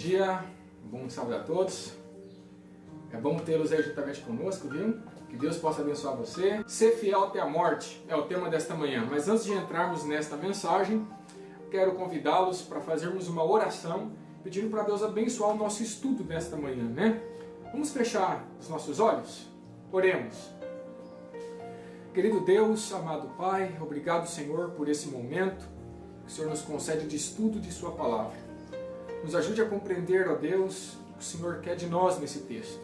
dia, bom sábado a todos. É bom tê-los aí juntamente conosco, viu? Que Deus possa abençoar você. Ser fiel até a morte é o tema desta manhã. Mas antes de entrarmos nesta mensagem, quero convidá-los para fazermos uma oração, pedindo para Deus abençoar o nosso estudo desta manhã, né? Vamos fechar os nossos olhos? Oremos. Querido Deus, amado Pai, obrigado, Senhor, por esse momento que o Senhor nos concede de estudo de Sua Palavra. Nos ajude a compreender, ó Deus, o que o Senhor quer de nós nesse texto.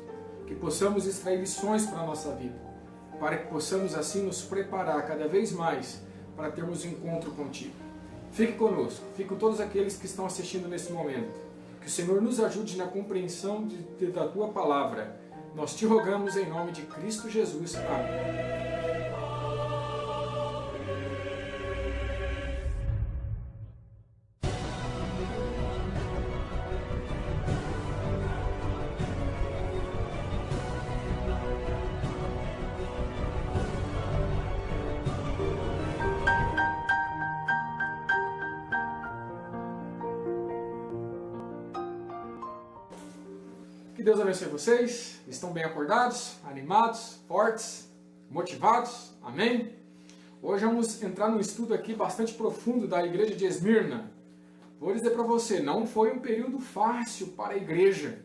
Que possamos extrair lições para a nossa vida, para que possamos assim nos preparar cada vez mais para termos um encontro contigo. Fique conosco, fique com todos aqueles que estão assistindo nesse momento. Que o Senhor nos ajude na compreensão da Tua Palavra. Nós te rogamos em nome de Cristo Jesus. Amém. Que Deus abençoe vocês. Estão bem acordados, animados, fortes, motivados? Amém? Hoje vamos entrar num estudo aqui bastante profundo da igreja de Esmirna. Vou dizer para você, não foi um período fácil para a igreja,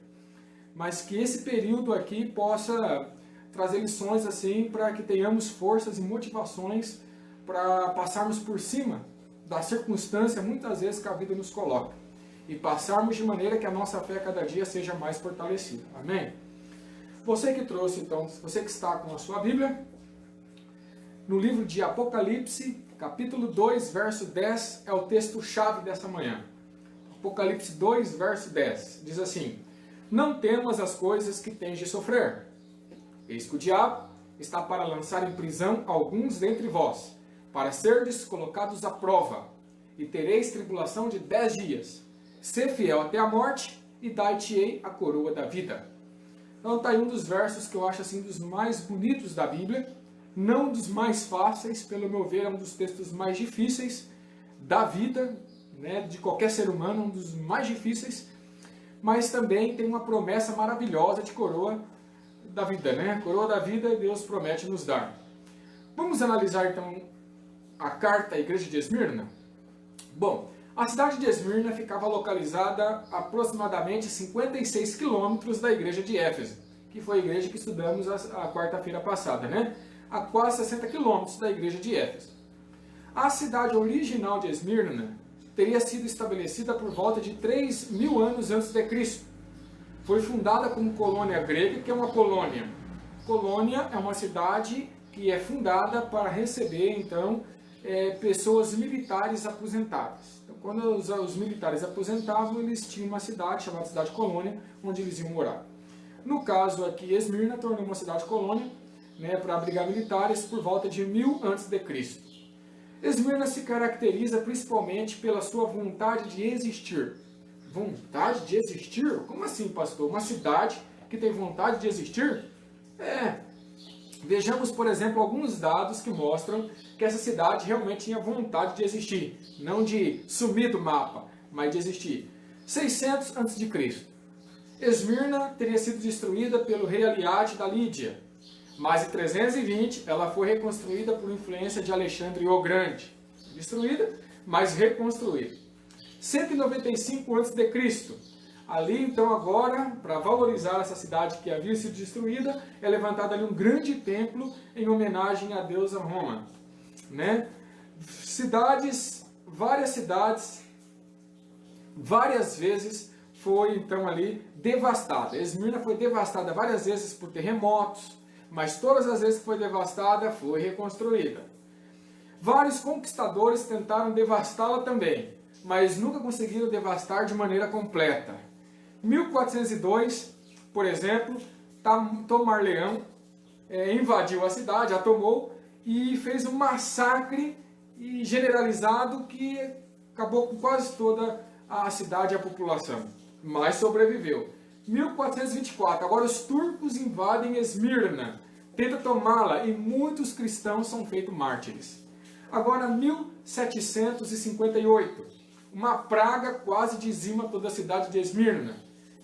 mas que esse período aqui possa trazer lições assim para que tenhamos forças e motivações para passarmos por cima da circunstância muitas vezes que a vida nos coloca. E passarmos de maneira que a nossa fé cada dia seja mais fortalecida. Amém? Você que trouxe, então, você que está com a sua Bíblia, no livro de Apocalipse, capítulo 2, verso 10, é o texto-chave dessa manhã. Apocalipse 2, verso 10, diz assim: Não temas as coisas que tens de sofrer. Eis que o diabo está para lançar em prisão alguns dentre vós, para serdes colocados à prova, e tereis tribulação de 10 dias. Ser fiel até a morte, e dar-te-ei a coroa da vida. Então está aí um dos versos que eu acho assim dos mais bonitos da Bíblia, não dos mais fáceis, pelo meu ver é um dos textos mais difíceis da vida, né, de qualquer ser humano, um dos mais difíceis, mas também tem uma promessa maravilhosa de coroa da vida, né? Coroa da vida Deus promete nos dar. Vamos analisar então a carta à igreja de Esmirna? Bom, a cidade de Esmirna ficava localizada a aproximadamente 56 quilômetros da igreja de Éfeso, que foi a igreja que estudamos a quarta-feira passada, né? A quase 60 quilômetros da igreja de Éfeso. A cidade original de Esmirna teria sido estabelecida por volta de 3.000 anos antes de Cristo. Foi fundada como colônia grega, que é uma colônia. Colônia é uma cidade que é fundada para receber, então, pessoas militares aposentadas. Então, quando os militares aposentavam, eles tinham uma cidade chamada Cidade Colônia, onde eles iam morar. No caso aqui, Esmirna tornou uma cidade colônia, né, para abrigar militares por volta de 1000 a.C. Esmirna se caracteriza principalmente pela sua vontade de existir. Vontade de existir? Como assim, pastor? Uma cidade que tem vontade de existir? Vejamos, por exemplo, alguns dados que mostram que essa cidade realmente tinha vontade de existir. Não de sumir do mapa, mas de existir. 600 a.C. Esmirna teria sido destruída pelo rei Aliade da Lídia. Mas em 320 ela foi reconstruída por influência de Alexandre o Grande. Destruída, mas reconstruída. 195 a.C. Ali, então, agora, para valorizar essa cidade que havia sido destruída, é levantado ali um grande templo em homenagem à deusa Roma, né? Várias cidades, várias vezes foi, então, ali devastada. Esmirna foi devastada várias vezes por terremotos, mas todas as vezes que foi devastada, foi reconstruída. Vários conquistadores tentaram devastá-la também, mas nunca conseguiram devastar de maneira completa. 1402, por exemplo, Tomarleão invadiu a cidade, a tomou e fez um massacre generalizado que acabou com quase toda a cidade e a população, mas sobreviveu. 1424, agora os turcos invadem Esmirna, tentam tomá-la e muitos cristãos são feitos mártires. Agora 1758, uma praga quase dizima toda a cidade de Esmirna.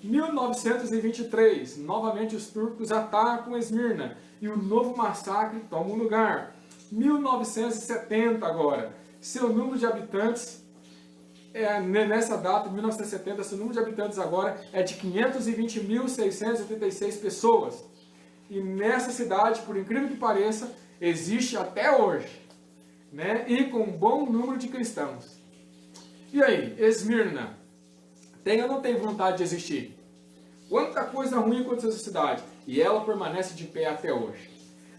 1923, novamente os turcos atacam Esmirna e o novo massacre toma um lugar. 1970 agora, seu número de habitantes, nessa data, 1970, seu número de habitantes agora é de 520.686 pessoas. E nessa cidade, por incrível que pareça, existe até hoje, né? E com um bom número de cristãos. E aí, Esmirna, tem ou não tem vontade de existir? Quanta coisa ruim aconteceu nessa cidade, e ela permanece de pé até hoje.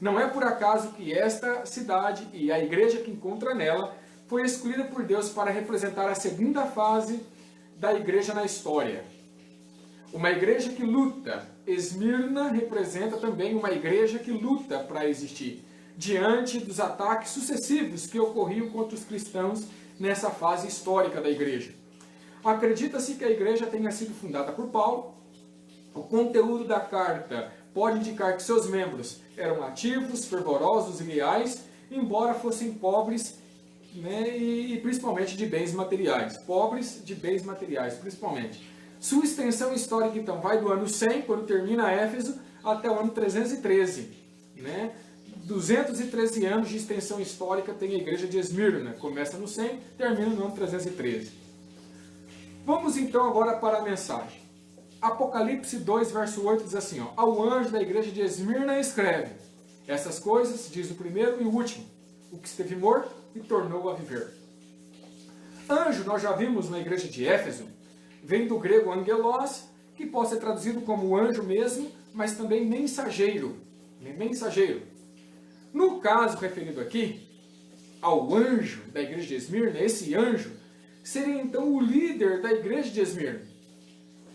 Não é por acaso que esta cidade e a igreja que encontra nela foi escolhida por Deus para representar a segunda fase da igreja na história. Uma igreja que luta. Esmirna representa também uma igreja que luta para existir, diante dos ataques sucessivos que ocorriam contra os cristãos nessa fase histórica da igreja. Acredita-se que a igreja tenha sido fundada por Paulo. O conteúdo da carta pode indicar que seus membros eram ativos, fervorosos e leais, embora fossem pobres, né, e principalmente de bens materiais. Pobres de bens materiais, principalmente. Sua extensão histórica, então, vai do ano 100, quando termina Éfeso, até o ano 313. Né? 213 anos de extensão histórica tem a igreja de Esmirna. Começa no 100, termina no ano 313. Vamos então agora para a mensagem. Apocalipse 2, verso 8 diz assim, ó, ao anjo da igreja de Esmirna escreve, essas coisas, diz o primeiro e o último, o que esteve morto e tornou a viver. Anjo, nós já vimos na igreja de Éfeso, vem do grego angelos, que pode ser traduzido como anjo mesmo, mas também mensageiro. Mensageiro. No caso referido aqui, ao anjo da igreja de Esmirna, esse anjo seria então o líder da igreja de Esmirna.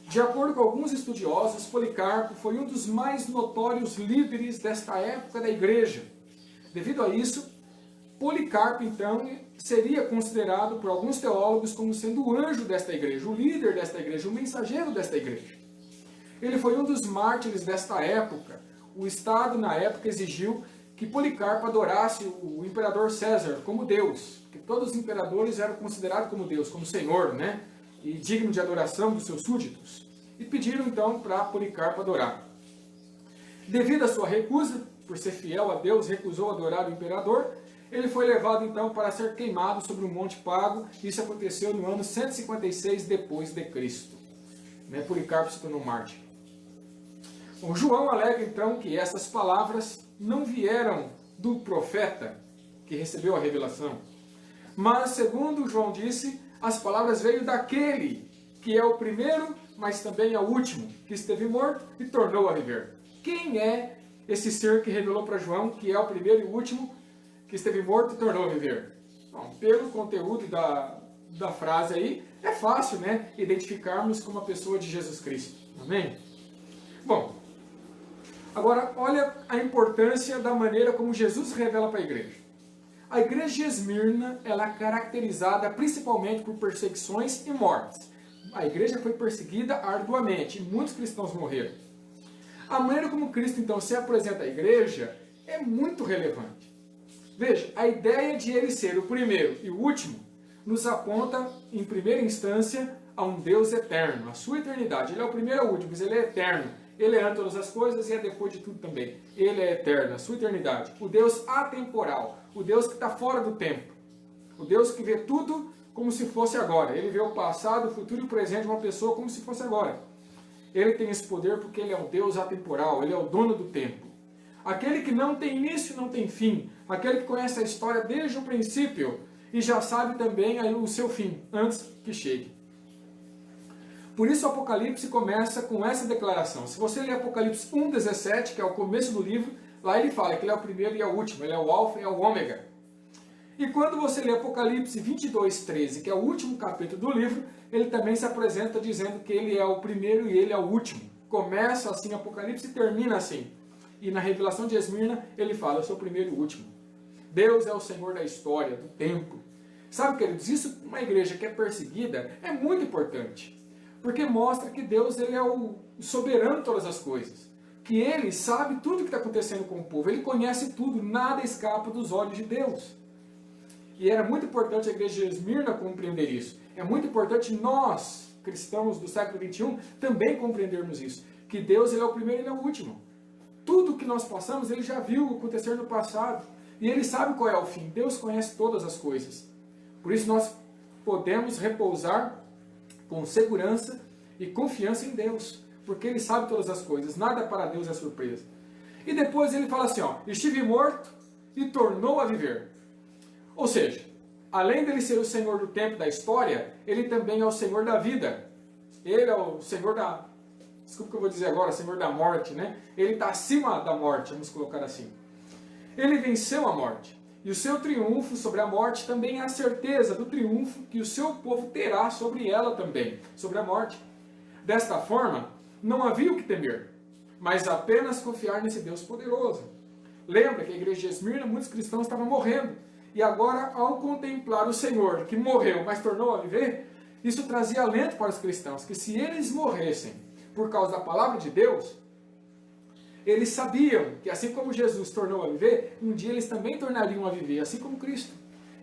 De acordo com alguns estudiosos, Policarpo foi um dos mais notórios líderes desta época da igreja. Devido a isso, Policarpo, então, seria considerado por alguns teólogos como sendo o anjo desta igreja, o líder desta igreja, o mensageiro desta igreja. Ele foi um dos mártires desta época. O Estado, na época, exigiu que Policarpo adorasse o imperador César como Deus, porque todos os imperadores eram considerados como Deus, como Senhor, né? E digno de adoração dos seus súditos. E pediram, então, para Policarpo adorar. Devido à sua recusa, por ser fiel a Deus, recusou adorar o imperador, ele foi levado então para ser queimado sobre um monte pago. Isso aconteceu no ano 156 depois de Cristo. Policarpo se tornou mártir. Bom, João alega então que essas palavras não vieram do profeta que recebeu a revelação, mas segundo João disse, as palavras veio daquele que é o primeiro, mas também é o último, que esteve morto e tornou a viver. Quem é esse ser que revelou para João que é o primeiro e o último, que esteve morto e tornou a viver? Bom, pelo conteúdo da frase aí, é fácil, né, identificarmos como a pessoa de Jesus Cristo. Amém? Bom, agora olha a importância da maneira como Jesus revela para a igreja. A igreja de Esmirna, ela é caracterizada principalmente por perseguições e mortes. A igreja foi perseguida arduamente e muitos cristãos morreram. A maneira como Cristo então se apresenta à igreja é muito relevante. Veja, a ideia de ele ser o primeiro e o último nos aponta, em primeira instância, a um Deus eterno, a sua eternidade. Ele é o primeiro e o último, mas ele é eterno. Ele é antes de todas as coisas e é depois de tudo também. Ele é eterno, a sua eternidade. O Deus atemporal, o Deus que está fora do tempo. O Deus que vê tudo como se fosse agora. Ele vê o passado, o futuro e o presente de uma pessoa como se fosse agora. Ele tem esse poder porque ele é um Deus atemporal, ele é o dono do tempo. Aquele que não tem início, não tem fim. Aquele que conhece a história desde o princípio e já sabe também aí o seu fim, antes que chegue. Por isso o Apocalipse começa com essa declaração. Se você ler Apocalipse 1,17, que é o começo do livro, lá ele fala que ele é o primeiro e é o último, ele é o alfa e é o ômega. E quando você lê Apocalipse 22,13, que é o último capítulo do livro, ele também se apresenta dizendo que ele é o primeiro e ele é o último. Começa assim Apocalipse e termina assim. E na revelação de Esmirna, ele fala, eu sou o primeiro e o último. Deus é o Senhor da história, do tempo. Sabe, queridos, isso uma igreja que é perseguida é muito importante. Porque mostra que Deus ele é o soberano de todas as coisas. Que Ele sabe tudo o que está acontecendo com o povo. Ele conhece tudo, nada escapa dos olhos de Deus. E era muito importante a igreja de Esmirna compreender isso. É muito importante nós, cristãos do século XXI, também compreendermos isso. Que Deus ele é o primeiro e ele é o último. Tudo que nós passamos, ele já viu acontecer no passado. E ele sabe qual é o fim. Deus conhece todas as coisas. Por isso nós podemos repousar com segurança e confiança em Deus. Porque ele sabe todas as coisas. Nada para Deus é surpresa. E depois ele fala assim, ó, estive morto e tornou a viver. Ou seja, além dele ser o Senhor do tempo da história, ele também é o Senhor da vida. Ele é o Senhor da... Desculpa o que eu vou dizer agora, Senhor da morte, né? Ele está acima da morte, vamos colocar assim. Ele venceu a morte. E o seu triunfo sobre a morte também é a certeza do triunfo que o seu povo terá sobre ela também, sobre a morte. Desta forma, não havia o que temer, mas apenas confiar nesse Deus poderoso. Lembra que a igreja de Esmirna, muitos cristãos estavam morrendo. E agora, ao contemplar o Senhor, que morreu, mas tornou a viver, isso trazia alento para os cristãos, que se eles morressem por causa da palavra de Deus, eles sabiam que assim como Jesus tornou a viver, um dia eles também tornariam a viver, assim como Cristo.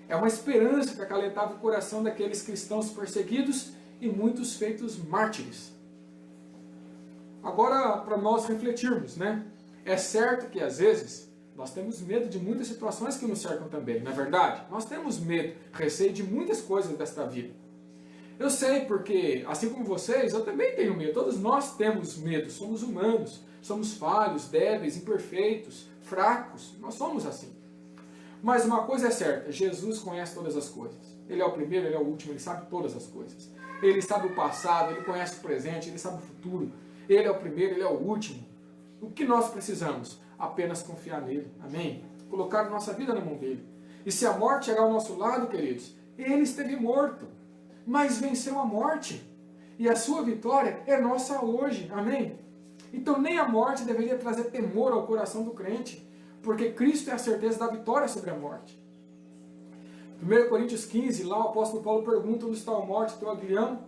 É uma esperança que acalentava o coração daqueles cristãos perseguidos e muitos feitos mártires. Agora, para nós refletirmos, né? É certo que às vezes nós temos medo de muitas situações que nos cercam também, não é verdade? Nós temos medo, receio de muitas coisas desta vida. Eu sei porque, assim como vocês, eu também tenho medo. Todos nós temos medo, somos humanos, somos falhos, débeis, imperfeitos, fracos, nós somos assim. Mas uma coisa é certa, Jesus conhece todas as coisas. Ele é o primeiro, ele é o último, ele sabe todas as coisas. Ele sabe o passado, ele conhece o presente, ele sabe o futuro. Ele é o primeiro, ele é o último. O que nós precisamos? Apenas confiar nele, amém? Colocar nossa vida na mão dele. E se a morte chegar ao nosso lado, queridos, ele esteve morto, mas venceu a morte. E a sua vitória é nossa hoje, amém? Então nem a morte deveria trazer temor ao coração do crente, porque Cristo é a certeza da vitória sobre a morte. 1 Coríntios 15, lá o apóstolo Paulo pergunta, onde está a morte, teu aguilhão?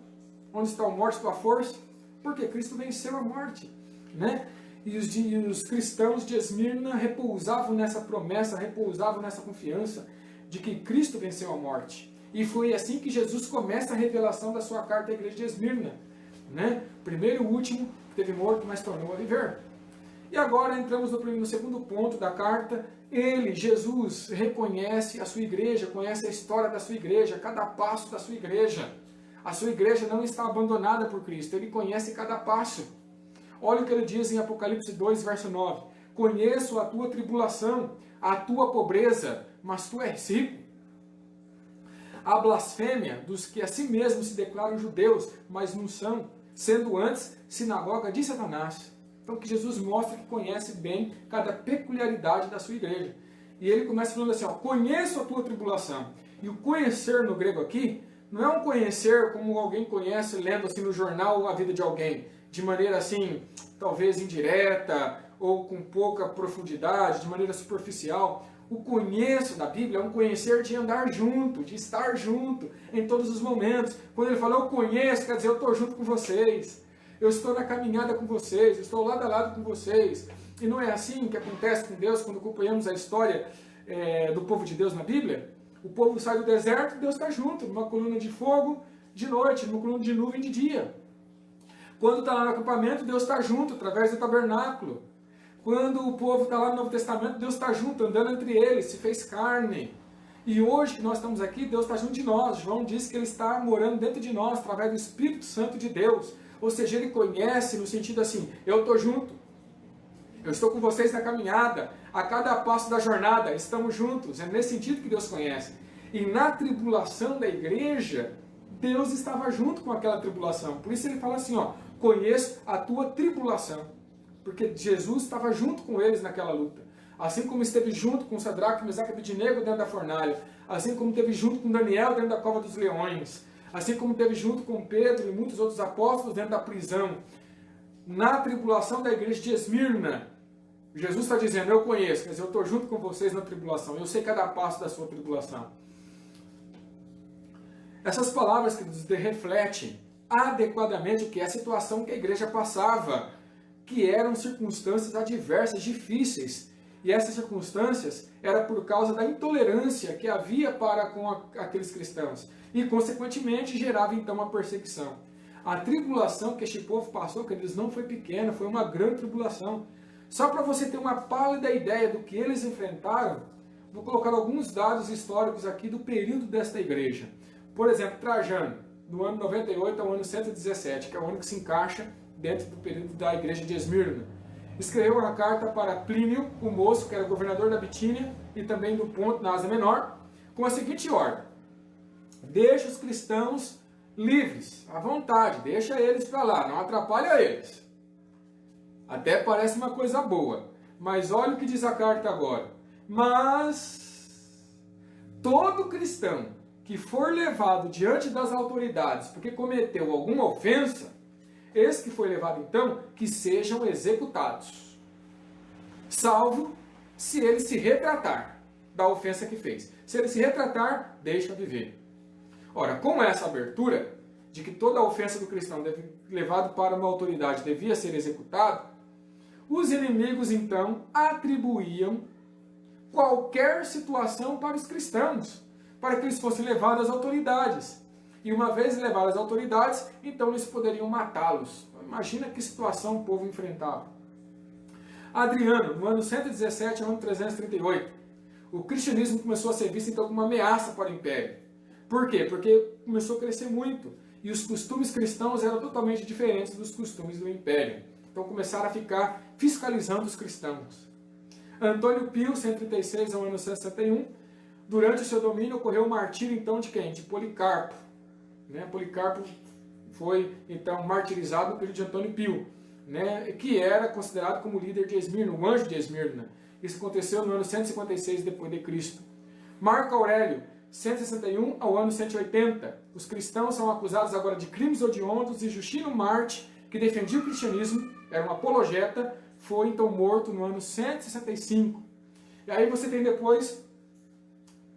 Onde está a morte, tua força? Porque Cristo venceu a morte, né? E os cristãos de Esmirna repousavam nessa promessa, repousavam nessa confiança de que Cristo venceu a morte. E foi assim que Jesus começa a revelação da sua carta à igreja de Esmirna, né? Primeiro e último, teve morto, mas tornou a viver. E agora entramos no segundo ponto da carta. Ele, Jesus, reconhece a sua igreja, conhece a história da sua igreja, cada passo da sua igreja. A sua igreja não está abandonada por Cristo, ele conhece cada passo. Olha o que ele diz em Apocalipse 2, verso 9. Conheço a tua tribulação, a tua pobreza, mas tu és rico. A blasfêmia dos que a si mesmos se declaram judeus, mas não são, sendo antes sinagoga de Satanás. Então que Jesus mostra que conhece bem cada peculiaridade da sua igreja. E ele começa falando assim, ó, conheço a tua tribulação. E o conhecer no grego aqui, não é um conhecer como alguém conhece lendo assim no jornal a vida de alguém, de maneira assim, talvez indireta, ou com pouca profundidade, de maneira superficial. O conheço da Bíblia é um conhecer de andar junto, de estar junto em todos os momentos. Quando ele fala eu conheço, quer dizer eu estou junto com vocês. Eu estou na caminhada com vocês, eu estou lado a lado com vocês. E não é assim que acontece com Deus quando acompanhamos a história do povo de Deus na Bíblia? O povo sai do deserto e Deus está junto, numa coluna de fogo de noite, numa coluna de nuvem de dia. Quando está lá no acampamento, Deus está junto, através do tabernáculo. Quando o povo está lá no Novo Testamento, Deus está junto, andando entre eles, se fez carne. E hoje que nós estamos aqui, Deus está junto de nós. João diz que Ele está morando dentro de nós, através do Espírito Santo de Deus. Ou seja, Ele conhece no sentido assim, eu estou junto. Eu estou com vocês na caminhada. A cada passo da jornada, estamos juntos. É nesse sentido que Deus conhece. E na tribulação da igreja, Deus estava junto com aquela tribulação. Por isso Ele fala assim, ó, conheço a tua tribulação. Porque Jesus estava junto com eles naquela luta. Assim como esteve junto com Sadraque, Mesaque e Abednego dentro da fornalha. Assim como esteve junto com Daniel dentro da cova dos leões. Assim como esteve junto com Pedro e muitos outros apóstolos dentro da prisão. Na tribulação da igreja de Esmirna, Jesus está dizendo, eu conheço, quer dizer, eu estou junto com vocês na tribulação. Eu sei cada passo da sua tribulação. Essas palavras que refletem adequadamente o que é a situação que a igreja passava, que eram circunstâncias adversas, difíceis, E essas circunstâncias era por causa da intolerância que havia para com aqueles cristãos. E, consequentemente, gerava então uma perseguição. A tribulação que este povo passou, queridos, não foi pequena, foi uma grande tribulação. Só para você ter uma pálida ideia do que eles enfrentaram, vou colocar alguns dados históricos aqui do período desta igreja. Por exemplo, Trajano, do ano 98 ao ano 117, que é o ano que se encaixa dentro do período da igreja de Esmirna. Escreveu uma carta para Plínio, o moço, que era governador da Bitínia e também do Ponto, na Ásia Menor, com a seguinte ordem: deixa os cristãos livres, à vontade, deixa eles para lá, não atrapalha eles. Até parece uma coisa boa, mas olha o que diz a carta agora. Mas todo cristão que for levado diante das autoridades porque cometeu alguma ofensa, esse que foi levado então, que sejam executados, salvo se ele se retratar da ofensa que fez. Se ele se retratar, deixa viver. Ora, com essa abertura de que toda a ofensa do cristão levado para uma autoridade devia ser executado, os inimigos então atribuíam qualquer situação para os cristãos, para que eles fossem levados às autoridades. E uma vez levados às autoridades, então eles poderiam matá-los. Imagina que situação o povo enfrentava. Adriano, no ano 117 ao ano 338, o cristianismo começou a ser visto então como uma ameaça para o império. Por quê? Porque começou a crescer muito e os costumes cristãos eram totalmente diferentes dos costumes do império. Então começaram a ficar fiscalizando os cristãos. Antônio Pio, 136 ao ano 161, durante o seu domínio ocorreu o martírio então de quem? De Policarpo. Policarpo foi então martirizado no período de Antônio Pio, que era considerado como líder de Esmirna, o anjo de Esmirna. Isso aconteceu no ano 156 depois de Cristo. Marco Aurélio, 161 ao ano 180. Os cristãos são acusados agora de crimes hediondos e Justino Marte, que defendia o cristianismo, era um apologeta, foi então morto no ano 165. E aí você tem depois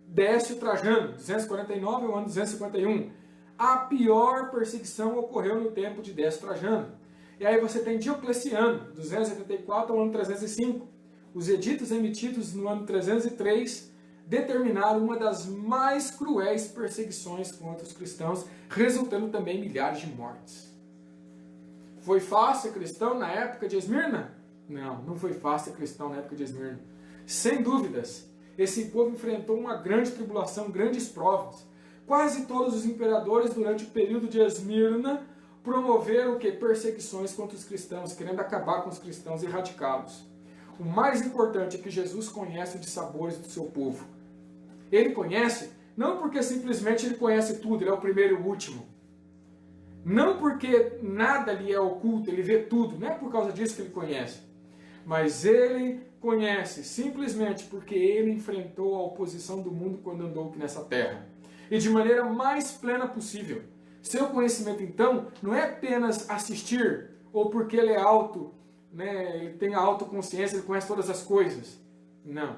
Décio Trajano, 249 ao ano 251. A pior perseguição ocorreu no tempo de Décio Trajano. E aí você tem Diocleciano, 284 ao ano 305. Os editos emitidos no ano 303 determinaram uma das mais cruéis perseguições contra os cristãos, resultando também em milhares de mortes. Foi fácil ser cristão na época de Esmirna? Não, não foi fácil ser cristão na época de Esmirna. Sem dúvidas, esse povo enfrentou uma grande tribulação, grandes provas. Quase todos os imperadores durante o período de Esmirna promoveram o quê? Perseguições contra os cristãos, querendo acabar com os cristãos e erradicá-los. O mais importante é que Jesus conhece os sabores do seu povo. Ele conhece, não porque simplesmente ele conhece tudo, ele é o primeiro e o último. Não porque nada lhe é oculto, ele vê tudo, não é por causa disso que ele conhece. Mas ele conhece simplesmente porque ele enfrentou a oposição do mundo quando andou aqui nessa terra. E de maneira mais plena possível. Seu conhecimento, então, não é apenas assistir, ou porque ele é alto, ele tem a autoconsciência, ele conhece todas as coisas. Não.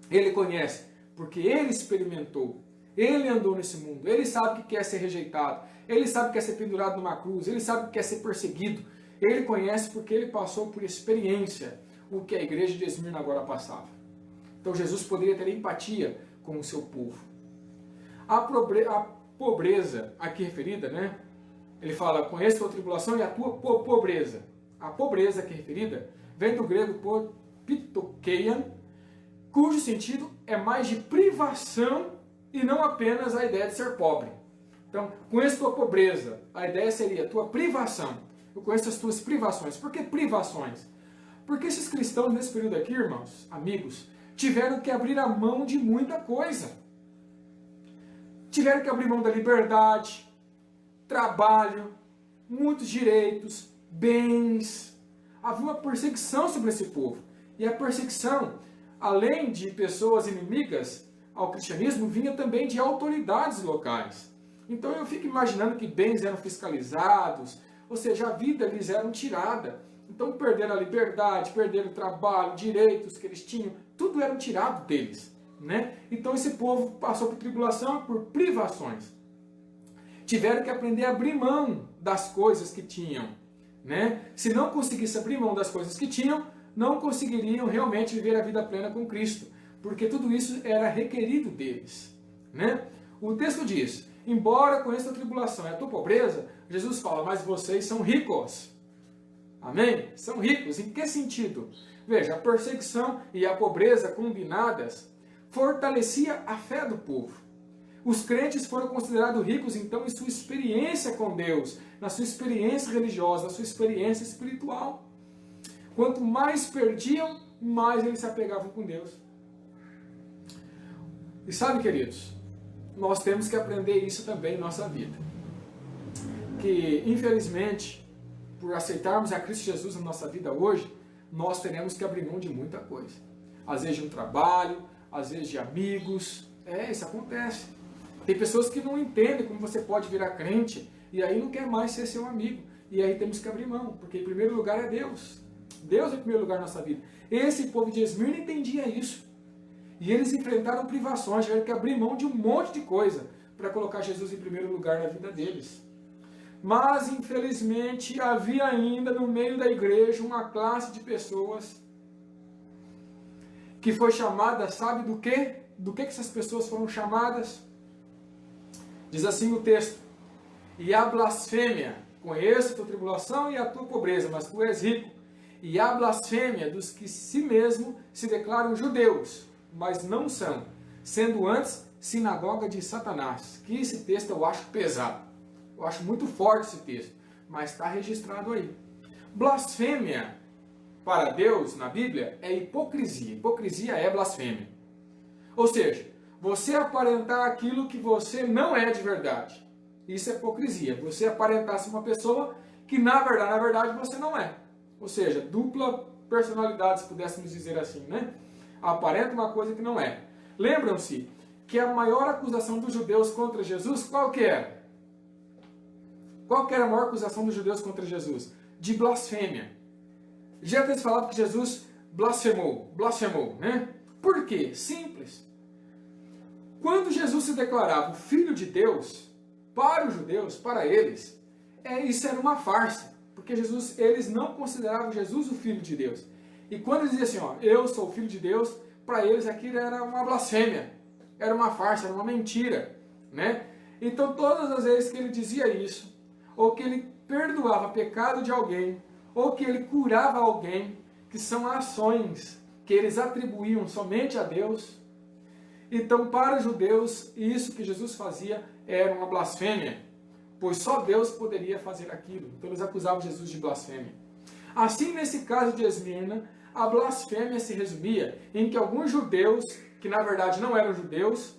Ele conhece porque ele experimentou. Ele andou nesse mundo. Ele sabe o que quer ser rejeitado. Ele sabe o que quer ser pendurado numa cruz. Ele sabe o que quer ser perseguido. Ele conhece porque ele passou por experiência o que a igreja de Esmirna agora passava. Então Jesus poderia ter empatia com o seu povo. A pobreza aqui referida, ele fala, conheço a tua tribulação e a tua pobreza. A pobreza aqui referida vem do grego pitokeian, cujo sentido é mais de privação e não apenas a ideia de ser pobre. Então, conheço a tua pobreza. A ideia seria a tua privação. Eu conheço as tuas privações. Por que privações? Porque esses cristãos nesse período aqui, irmãos, amigos, tiveram que abrir a mão de muita coisa. Tiveram que abrir mão da liberdade, trabalho, muitos direitos, bens. Havia uma perseguição sobre esse povo. E a perseguição, além de pessoas inimigas ao cristianismo, vinha também de autoridades locais. Então eu fico imaginando que bens eram fiscalizados, ou seja, a vida lhes era tirada. Então perderam a liberdade, perderam o trabalho, direitos que eles tinham, tudo era tirado deles. Então esse povo passou por tribulação, por privações. Tiveram que aprender a abrir mão das coisas que tinham. Se não conseguisse abrir mão das coisas que tinham, não conseguiriam realmente viver a vida plena com Cristo, porque tudo isso era requerido deles, né? O texto diz, embora conheça a tribulação e a tua pobreza, Jesus fala, mas vocês são ricos. Amém? São ricos. Em que sentido? Veja, a perseguição e a pobreza combinadas fortalecia a fé do povo. Os crentes foram considerados ricos, então, em sua experiência com Deus, na sua experiência religiosa, na sua experiência espiritual. Quanto mais perdiam, mais eles se apegavam com Deus. E sabe, queridos, nós temos que aprender isso também em nossa vida. Que, infelizmente, por aceitarmos a Cristo Jesus na nossa vida hoje, nós teremos que abrir mão de muita coisa. Às vezes de um trabalho, às vezes de amigos. Isso acontece. Tem pessoas que não entendem como você pode virar crente e aí não quer mais ser seu amigo. E aí temos que abrir mão, porque em primeiro lugar é Deus. Deus é em primeiro lugar na nossa vida. Esse povo de Esmirna entendia isso. E eles enfrentaram privações, tiveram que abrir mão de um monte de coisa para colocar Jesus em primeiro lugar na vida deles. Mas, infelizmente, havia ainda no meio da igreja uma classe de pessoas que foi chamada, sabe do quê? Do que essas pessoas foram chamadas? Diz assim o texto, e a blasfêmia, conheço a tua tribulação e a tua pobreza, mas tu és rico, e a blasfêmia dos que si mesmo se declaram judeus, mas não são, sendo antes sinagoga de Satanás. Que esse texto eu acho pesado. Eu acho muito forte esse texto, mas está registrado aí. Blasfêmia para Deus na Bíblia é hipocrisia. Hipocrisia é blasfêmia. Ou seja, você aparentar aquilo que você não é de verdade. Isso é hipocrisia. Você aparentar-se uma pessoa que na verdade você não é. Ou seja, dupla personalidade, se pudéssemos dizer assim, né? Aparenta uma coisa que não é. Lembram-se que a maior acusação dos judeus contra Jesus, qual que era? Qual que era a maior acusação dos judeus contra Jesus? De blasfêmia. Já eles falavam que Jesus blasfemou, né? Por quê? Simples. Quando Jesus se declarava o Filho de Deus, para os judeus, para eles, isso era uma farsa. Porque eles não consideravam Jesus o Filho de Deus. E quando eles diziam assim, eu sou o Filho de Deus, para eles aquilo era uma blasfêmia. Era uma farsa, era uma mentira, né? Então todas as vezes que ele dizia isso, ou que ele perdoava pecado de alguém, ou que ele curava alguém, que são ações que eles atribuíam somente a Deus. Então, para os judeus, isso que Jesus fazia era uma blasfêmia, pois só Deus poderia fazer aquilo. Então, eles acusavam Jesus de blasfêmia. Assim, nesse caso de Esmirna, a blasfêmia se resumia em que alguns judeus, que na verdade não eram judeus,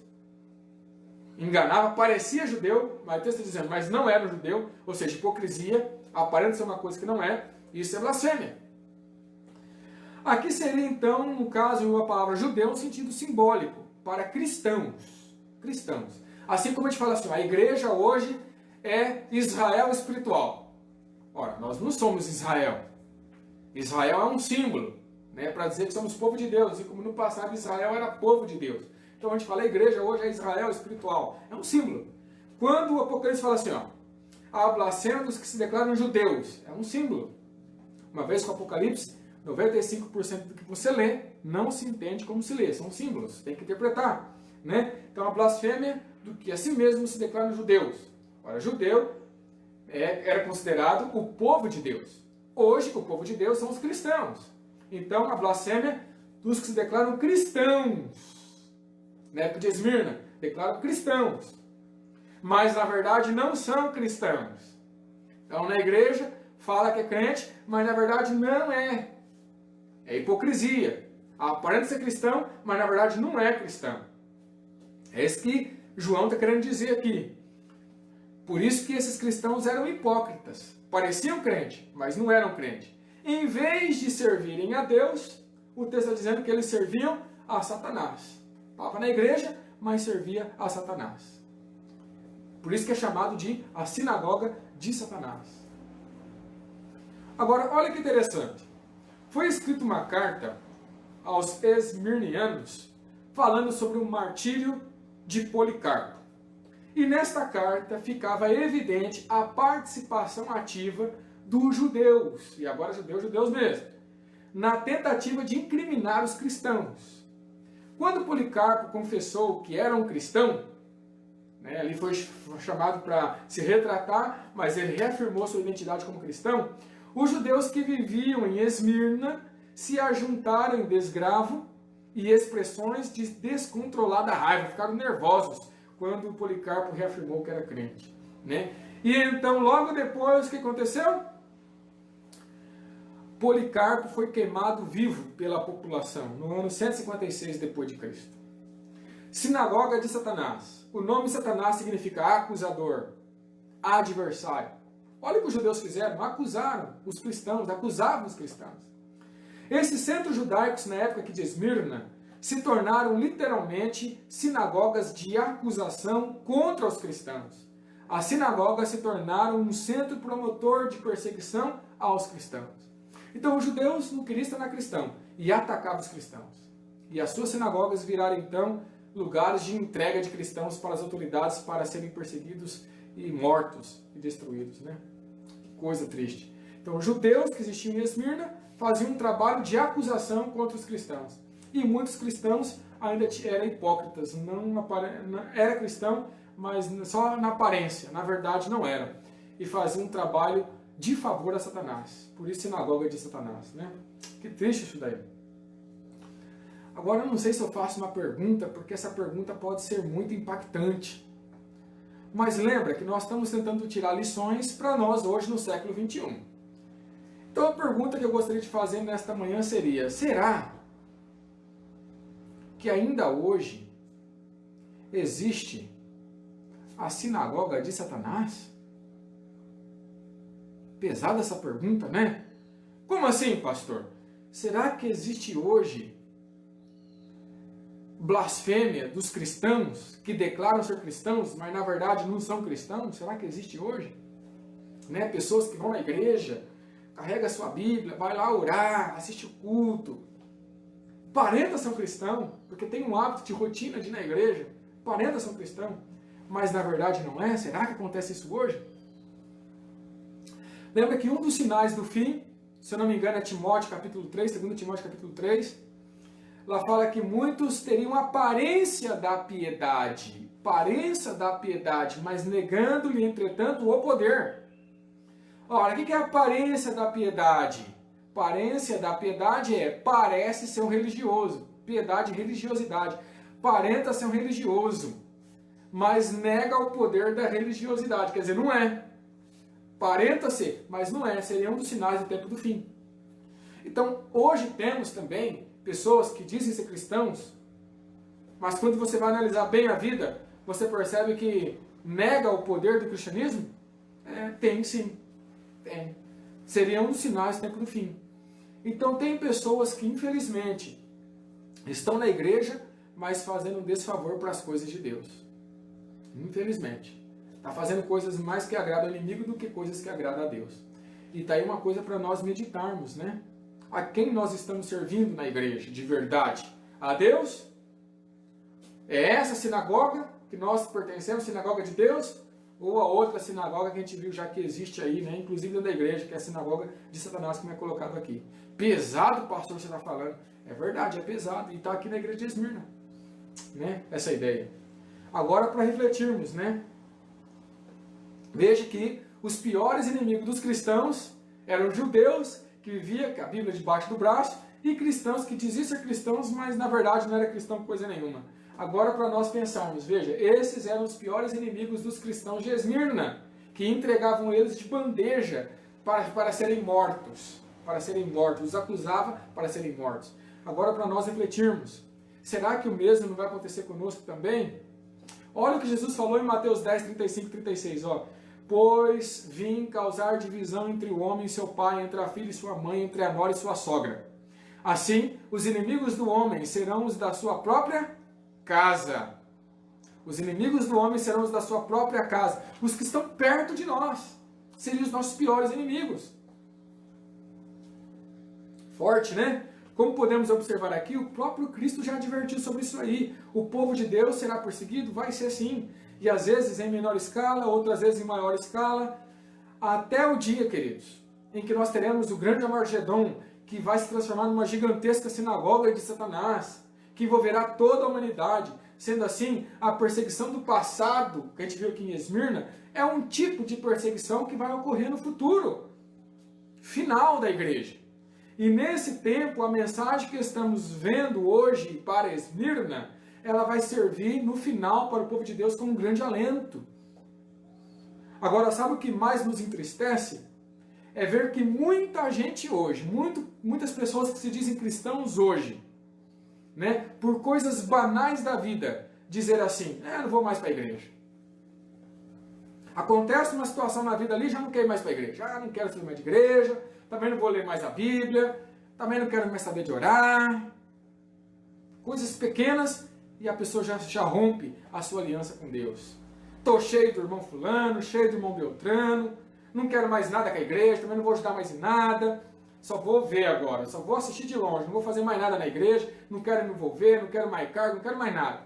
enganava, parecia judeu, mas o texto está dizendo, mas não era judeu, ou seja, hipocrisia, aparenta ser uma coisa que não é, isso é blasfêmia. Aqui seria então, no caso, a palavra judeu no sentido simbólico, para cristãos. Assim como a gente fala assim, a igreja hoje é Israel espiritual. Ora, nós não somos Israel. Israel é um símbolo, né, para dizer que somos povo de Deus, e como no passado Israel era povo de Deus. Então a gente fala, a igreja hoje é Israel espiritual. É um símbolo. Quando o Apocalipse fala assim, a blasfêmia dos que se declaram judeus, é um símbolo. Uma vez com o Apocalipse, 95% do que você lê não se entende como se lê. São símbolos, tem que interpretar, né? Então a blasfêmia do que a si mesmo se declaram judeus. Ora, judeu era considerado o povo de Deus. Hoje, o povo de Deus são os cristãos. Então a blasfêmia dos que se declaram cristãos. Na época de Esmirna, declaram cristãos, mas na verdade não são cristãos. Então na igreja fala que é crente, mas na verdade não é. É hipocrisia. Aparenta ser cristão, mas na verdade não é cristão. É isso que João está querendo dizer aqui. Por isso que esses cristãos eram hipócritas. Pareciam crente, mas não eram crente. Em vez de servirem a Deus, o texto está dizendo que eles serviam a Satanás. Estava na igreja, mas servia a Satanás. Por isso que é chamado de a sinagoga de Satanás. Agora, olha que interessante. Foi escrita uma carta aos esmirnianos falando sobre o martírio de Policarpo. E nesta carta ficava evidente a participação ativa dos judeus, e agora judeus mesmo, na tentativa de incriminar os cristãos. Quando Policarpo confessou que era um cristão, ele foi chamado para se retratar, mas ele reafirmou sua identidade como cristão, os judeus que viviam em Esmirna se ajuntaram em desgravo e expressões de descontrolada raiva, ficaram nervosos quando Policarpo reafirmou que era crente. E então, logo depois, o que aconteceu? Policarpo foi queimado vivo pela população no ano 156 depois de Cristo. Sinagoga de Satanás. O nome Satanás significa acusador, adversário. Olha o que os judeus fizeram, acusaram os cristãos, acusavam os cristãos. Esses centros judaicos na época aqui de Esmirna se tornaram literalmente sinagogas de acusação contra os cristãos. As sinagogas se tornaram um centro promotor de perseguição aos cristãos. Então os judeus não queriam se tornar cristão e atacavam os cristãos. E as suas sinagogas viraram então lugares de entrega de cristãos para as autoridades para serem perseguidos e mortos e destruídos. Que coisa triste. Então os judeus que existiam em Esmirna faziam um trabalho de acusação contra os cristãos. E muitos cristãos ainda eram hipócritas. Era cristão, mas só na aparência. Na verdade não era. E faziam um trabalho de favor a Satanás. Por isso, sinagoga de Satanás. Que triste isso daí. Agora, eu não sei se eu faço uma pergunta, porque essa pergunta pode ser muito impactante. Mas lembra que nós estamos tentando tirar lições para nós hoje no século XXI. Então, a pergunta que eu gostaria de fazer nesta manhã seria: será que ainda hoje existe a sinagoga de Satanás? Pesada essa pergunta, né? Como assim, pastor? Será que existe hoje blasfêmia dos cristãos que declaram ser cristãos, mas na verdade não são cristãos? Será que existe hoje? Pessoas que vão na igreja, carregam a sua Bíblia, vai lá orar, assiste o culto. Parenta são cristãos, porque tem um hábito de rotina de ir na igreja. Parenta são cristãos, mas na verdade não é? Será que acontece isso hoje? Lembra que um dos sinais do fim, se eu não me engano é Timóteo capítulo 3, 2 Timóteo capítulo 3, lá fala que muitos teriam aparência da piedade, mas negando-lhe, entretanto, o poder. Ora, o que é a aparência da piedade? Aparência da piedade parece ser um religioso, piedade e religiosidade. Parenta ser um religioso, mas nega o poder da religiosidade, quer dizer, não é. Parenta ser, mas não é, seria um dos sinais do tempo do fim. Então, hoje temos também pessoas que dizem ser cristãos, mas quando você vai analisar bem a vida, você percebe que nega o poder do cristianismo? Tem sim, tem. Seria um dos sinais do tempo do fim. Então, tem pessoas que, infelizmente, estão na igreja, mas fazendo um desfavor para as coisas de Deus. Infelizmente. Está fazendo coisas mais que agradam ao inimigo do que coisas que agradam a Deus. E está aí uma coisa para nós meditarmos, A quem nós estamos servindo na igreja, de verdade? A Deus? É essa sinagoga que nós pertencemos, sinagoga de Deus? Ou a outra sinagoga que a gente viu já que existe aí, inclusive dentro da igreja, que é a sinagoga de Satanás, como é colocado aqui. Pesado, pastor, você está falando. É verdade, é pesado. E está aqui na igreja de Esmirna. Essa ideia. Agora, para refletirmos, Veja que os piores inimigos dos cristãos eram judeus, que viviam com a Bíblia debaixo do braço, e cristãos que diziam ser cristãos, mas na verdade não era cristão coisa nenhuma. Agora, para nós pensarmos, veja, esses eram os piores inimigos dos cristãos de Esmirna, que entregavam eles de bandeja para serem mortos. Os acusava para serem mortos. Agora, para nós refletirmos, será que o mesmo não vai acontecer conosco também? Olha o que Jesus falou em Mateus 10, 35 e 36, Pois vim causar divisão entre o homem e seu pai, entre a filha e sua mãe, entre a nora e sua sogra. Assim, os inimigos do homem serão os da sua própria casa. Os inimigos do homem serão os da sua própria casa. Os que estão perto de nós seriam os nossos piores inimigos. Forte, Como podemos observar aqui, o próprio Cristo já advertiu sobre isso aí. O povo de Deus será perseguido? Vai ser sim. E às vezes em menor escala, outras vezes em maior escala. Até o dia, queridos, em que nós teremos o grande Armagedon, que vai se transformar numa gigantesca sinagoga de Satanás, que envolverá toda a humanidade. Sendo assim, a perseguição do passado, que a gente viu aqui em Esmirna, é um tipo de perseguição que vai ocorrer no futuro, final da igreja. E nesse tempo, a mensagem que estamos vendo hoje para Esmirna, ela vai servir no final para o povo de Deus como um grande alento. Agora, sabe o que mais nos entristece? É ver que muita gente hoje, muitas pessoas que se dizem cristãos hoje, né, por coisas banais da vida, dizer assim, não vou mais para a igreja. Acontece uma situação na vida ali, já não quero ir mais para a igreja, já não quero ser mais de igreja, também não vou ler mais a Bíblia, também não quero mais saber de orar. Coisas pequenas e a pessoa já rompe a sua aliança com Deus. Estou cheio do irmão fulano, cheio do irmão Beltrano, não quero mais nada com a igreja, também não vou ajudar mais em nada, só vou ver agora, só vou assistir de longe, não vou fazer mais nada na igreja, não quero me envolver, não quero mais cargo, não quero mais nada.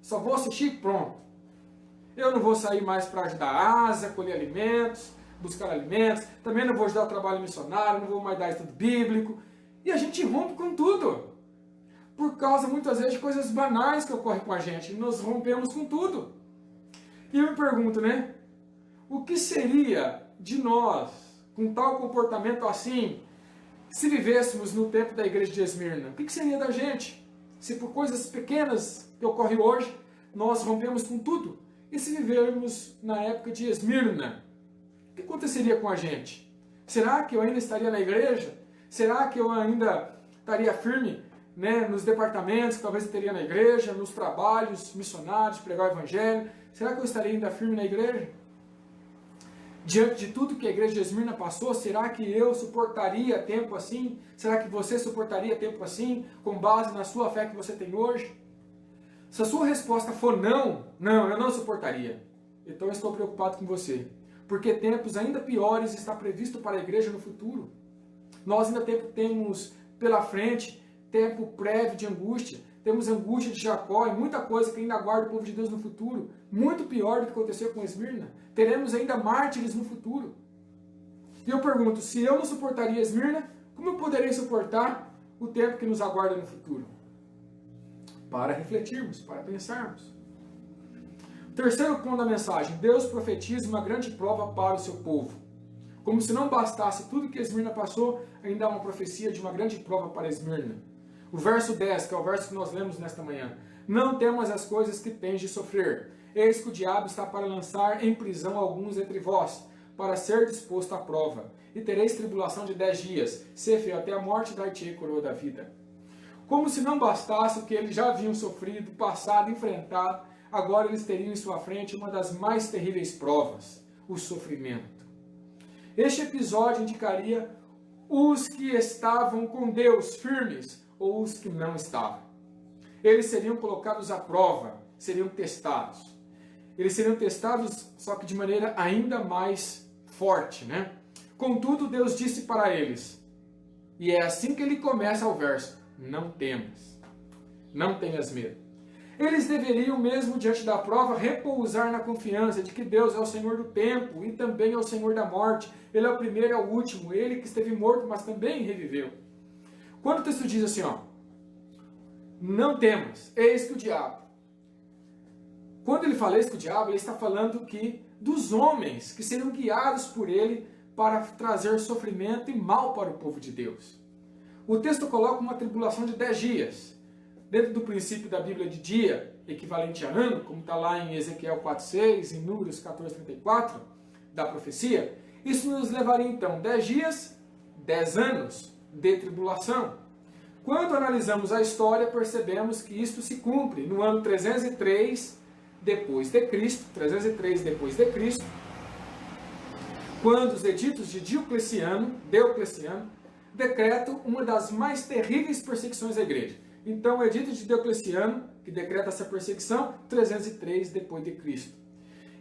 Só vou assistir e pronto. Eu não vou sair mais para ajudar a asa, colher alimentos, buscar alimentos, também não vou ajudar o trabalho missionário, não vou mais dar estudo bíblico. E a gente rompe com tudo. Por causa, muitas vezes, de coisas banais que ocorrem com a gente. Nós rompemos com tudo. E eu me pergunto, né? O que seria de nós, com tal comportamento assim, se vivêssemos no tempo da igreja de Esmirna? O que seria da gente? Se por coisas pequenas que ocorrem hoje, nós rompemos com tudo? E se vivermos na época de Esmirna? O que aconteceria com a gente? Será que eu ainda estaria na igreja? Será que eu ainda estaria firme, né, nos departamentos que talvez eu teria na igreja, nos trabalhos missionários, pregar o evangelho? Será que eu estaria ainda firme na igreja? Diante de tudo que a igreja de Esmirna passou, será que eu suportaria tempo assim? Será que você suportaria tempo assim, com base na sua fé que você tem hoje? Se a sua resposta for não, eu não suportaria. Então eu estou preocupado com você. Porque tempos ainda piores está previsto para a igreja no futuro. Nós ainda temos pela frente tempo prévio de angústia. Temos angústia de Jacó e muita coisa que ainda aguarda o povo de Deus no futuro. Muito pior do que aconteceu com Esmirna. Teremos ainda mártires no futuro. E eu pergunto, se eu não suportaria Esmirna, como eu poderei suportar o tempo que nos aguarda no futuro? Para refletirmos, para pensarmos. Terceiro ponto da mensagem, Deus profetiza uma grande prova para o seu povo. Como se não bastasse tudo que Esmirna passou, ainda há uma profecia de uma grande prova para Esmirna. O verso 10, que é o verso que nós lemos nesta manhã. Não temas as coisas que tens de sofrer. Eis que o diabo está para lançar em prisão alguns entre vós, para ser disposto à prova. E tereis tribulação de 10 dias. Ser fiel até a morte, dar-te-ei coroa da vida. Como se não bastasse o que eles já haviam sofrido, passado, enfrentado, agora eles teriam em sua frente uma das mais terríveis provas, o sofrimento. Este episódio indicaria os que estavam com Deus firmes ou os que não estavam. Eles seriam colocados à prova, seriam testados. Eles seriam testados, só que de maneira ainda mais forte, né? Contudo, Deus disse para eles, e é assim que ele começa o verso, não temas, não tenhas medo. Eles deveriam mesmo, diante da prova, repousar na confiança de que Deus é o Senhor do tempo e também é o Senhor da morte. Ele é o primeiro e é o último, ele que esteve morto, mas também reviveu. Quando o texto diz assim, ó, não temas, eis que o diabo. Quando ele fala eis que o diabo, ele está falando que dos homens que seriam guiados por ele para trazer sofrimento e mal para o povo de Deus. O texto coloca uma tribulação de 10 dias. Dentro do princípio da Bíblia de dia, equivalente a ano, como está lá em Ezequiel 4,6, em Números 14,34, da profecia, isso nos levaria então 10 dias, 10 anos de tribulação. Quando analisamos a história, percebemos que isto se cumpre no ano 303 depois de Cristo, 303 depois de Cristo, quando os editos de Diocleciano decretam uma das mais terríveis perseguições à igreja. Então, o edito de Diocleciano, que decreta essa perseguição, 303 depois de Cristo.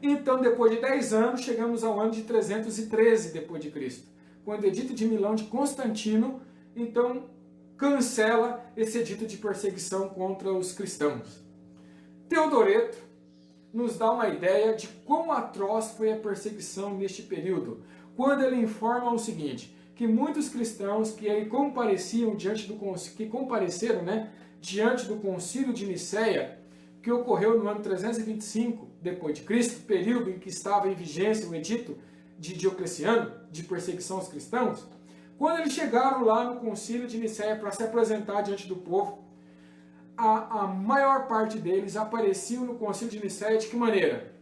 Então, depois de 10 anos, chegamos ao ano de 313 depois de Cristo, quando o edito de Milão de Constantino, então, cancela esse edito de perseguição contra os cristãos. Teodoreto nos dá uma ideia de quão atroz foi a perseguição neste período, quando ele informa o seguinte, que muitos cristãos que aí compareceram diante do concílio de Nicéia, que ocorreu no ano 325 depois de Cristo, período em que estava em vigência o edito de Diocleciano, de perseguição aos cristãos, quando eles chegaram lá no concílio de Nicéia para se apresentar diante do povo, a maior parte deles apareciam no concílio de Nicéia de que maneira?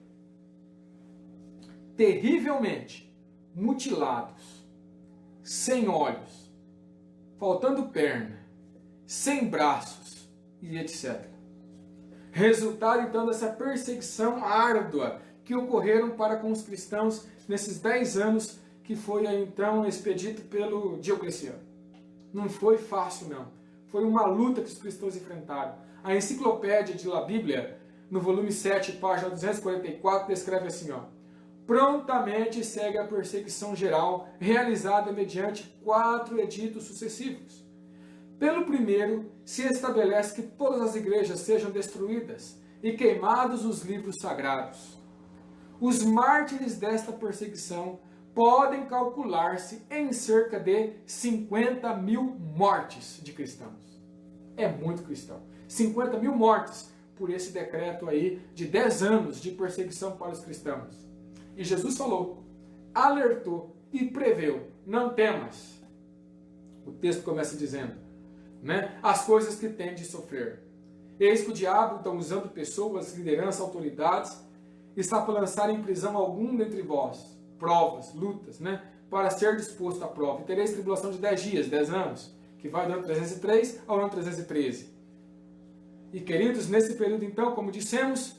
Terrivelmente mutilados, sem olhos, faltando perna, sem braços e etc. Resultado então dessa perseguição árdua que ocorreram para com os cristãos nesses 10 anos que foi então expedito pelo Diocleciano. Não foi fácil não, foi uma luta que os cristãos enfrentaram. A enciclopédia de La Bíblia, no volume 7, página 244, descreve assim, ó: prontamente segue a perseguição geral, realizada mediante 4 editos sucessivos. Pelo primeiro, se estabelece que todas as igrejas sejam destruídas e queimados os livros sagrados. Os mártires desta perseguição podem calcular-se em cerca de 50 mil mortes de cristãos. É muito cristão. 50 mil mortes por esse decreto aí de 10 anos de perseguição para os cristãos. E Jesus falou, alertou e preveu, não temas. O texto começa dizendo, né, as coisas que tem de sofrer. Eis que o diabo está usando pessoas, liderança, autoridades, está para lançar em prisão algum dentre vós, provas, lutas, né, para ser disposto à prova. E tereis tribulação de 10 dias, 10 anos, que vai do ano 303 ao ano 313. E queridos, nesse período então, como dissemos,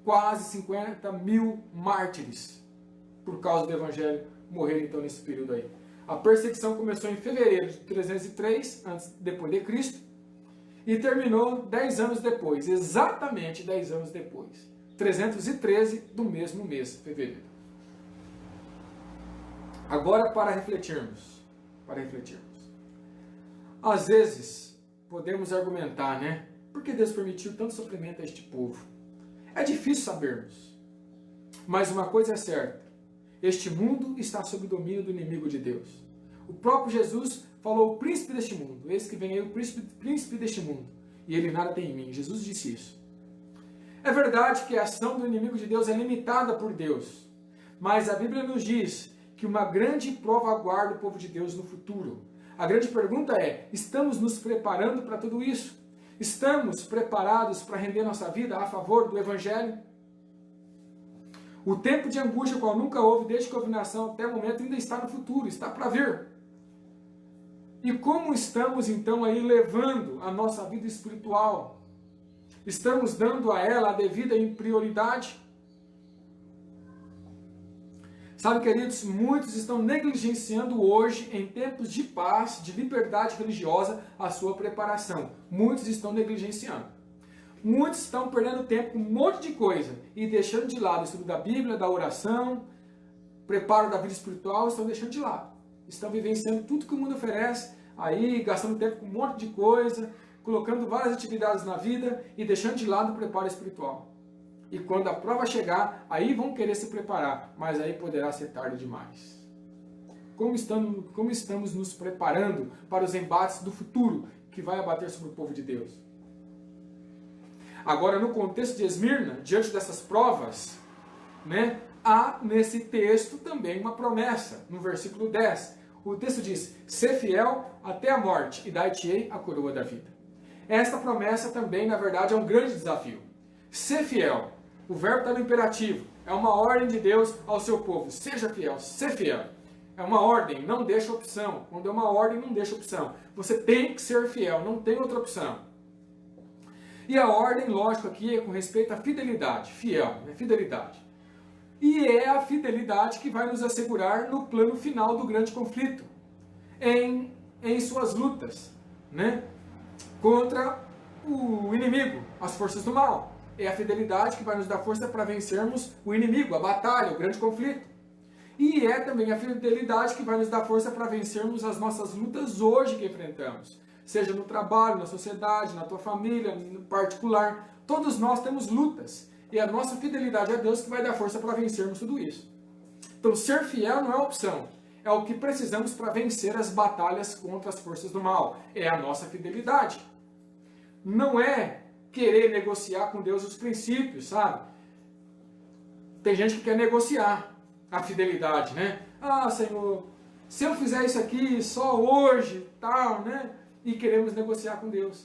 quase 50 mil mártires, por causa do Evangelho, morreram então nesse período aí. A perseguição começou em fevereiro de 303, depois de Cristo, e terminou 10 anos depois, exatamente 10 anos depois, 313 do mesmo mês, fevereiro. Agora para refletirmos. Às vezes, podemos argumentar, né? Por que Deus permitiu tanto sofrimento a este povo? É difícil sabermos. Mas uma coisa é certa. Este mundo está sob o domínio do inimigo de Deus. O próprio Jesus falou, o príncipe deste mundo. Esse que vem aí, o príncipe deste mundo. E ele nada tem em mim. Jesus disse isso. É verdade que a ação do inimigo de Deus é limitada por Deus. Mas a Bíblia nos diz que uma grande prova aguarda o povo de Deus no futuro. A grande pergunta é, estamos nos preparando para tudo isso? Estamos preparados para render nossa vida a favor do Evangelho? O tempo de angústia, qual nunca houve, desde que houve nação até o momento, ainda está no futuro, está para vir. E como estamos então aí levando a nossa vida espiritual? Estamos dando a ela a devida prioridade? Sabe, queridos, muitos estão negligenciando hoje, em tempos de paz, de liberdade religiosa, a sua preparação. Muitos estão negligenciando. Muitos estão perdendo tempo com um monte de coisa e deixando de lado o estudo da Bíblia, da oração, preparo da vida espiritual, estão deixando de lado. Estão vivenciando tudo que o mundo oferece, aí gastando tempo com um monte de coisa, colocando várias atividades na vida e deixando de lado o preparo espiritual. E quando a prova chegar, aí vão querer se preparar, mas aí poderá ser tarde demais. Como estamos nos preparando para os embates do futuro que vai abater sobre o povo de Deus? Agora, no contexto de Esmirna, diante dessas provas, né, há nesse texto também uma promessa, no versículo 10. O texto diz, "Sê fiel até a morte, e dar-te-ei a coroa da vida." Esta promessa também, na verdade, é um grande desafio. Ser fiel. O verbo está no imperativo. É uma ordem de Deus ao seu povo. Seja fiel, ser fiel. É uma ordem, não deixa opção. Quando é uma ordem, não deixa opção. Você tem que ser fiel, não tem outra opção. E a ordem, lógico, aqui é com respeito à fidelidade. Fiel, né? Fidelidade. E é a fidelidade que vai nos assegurar no plano final do grande conflito. Em suas lutas, né? Contra o inimigo, as forças do mal. É a fidelidade que vai nos dar força para vencermos o inimigo, a batalha, o grande conflito. E é também a fidelidade que vai nos dar força para vencermos as nossas lutas hoje que enfrentamos. Seja no trabalho, na sociedade, na tua família, no particular. Todos nós temos lutas. E a nossa fidelidade a Deus que vai dar força para vencermos tudo isso. Então, ser fiel não é opção. é o que precisamos para vencer as batalhas contra as forças do mal. É a nossa fidelidade. Não é querer negociar com Deus os princípios, sabe? Tem gente que quer negociar a fidelidade, né? Ah, Senhor, se eu fizer isso aqui só hoje, tal, né? E queremos negociar com Deus.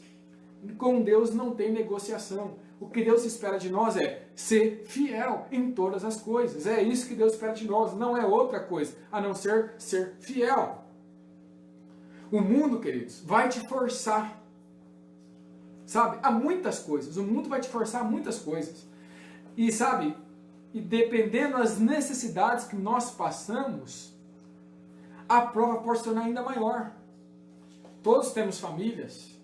Com Deus não tem negociação. O que Deus espera de nós é ser fiel em todas as coisas. É isso que Deus espera de nós, não é outra coisa, a não ser fiel. O mundo, queridos, vai te forçar. Sabe? Há muitas coisas. O mundo vai te forçar a muitas coisas. E sabe, e dependendo das necessidades que nós passamos, a prova pode se tornar ainda maior. Todos temos famílias.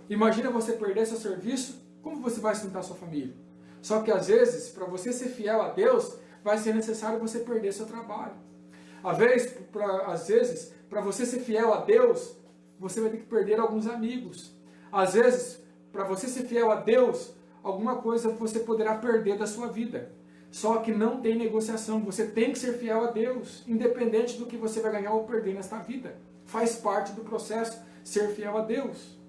Imagina você perder seu serviço, como você vai sustentar sua família? Só que às vezes, para você ser fiel a Deus, vai ser necessário você perder seu trabalho. Às vezes, para você ser fiel a Deus, você vai ter que perder alguns amigos. Às vezes, para você ser fiel a Deus, alguma coisa você poderá perder da sua vida. Só que não tem negociação, você tem que ser fiel a Deus, independente do que você vai ganhar ou perder nesta vida. Faz parte do processo ser fiel a Deus.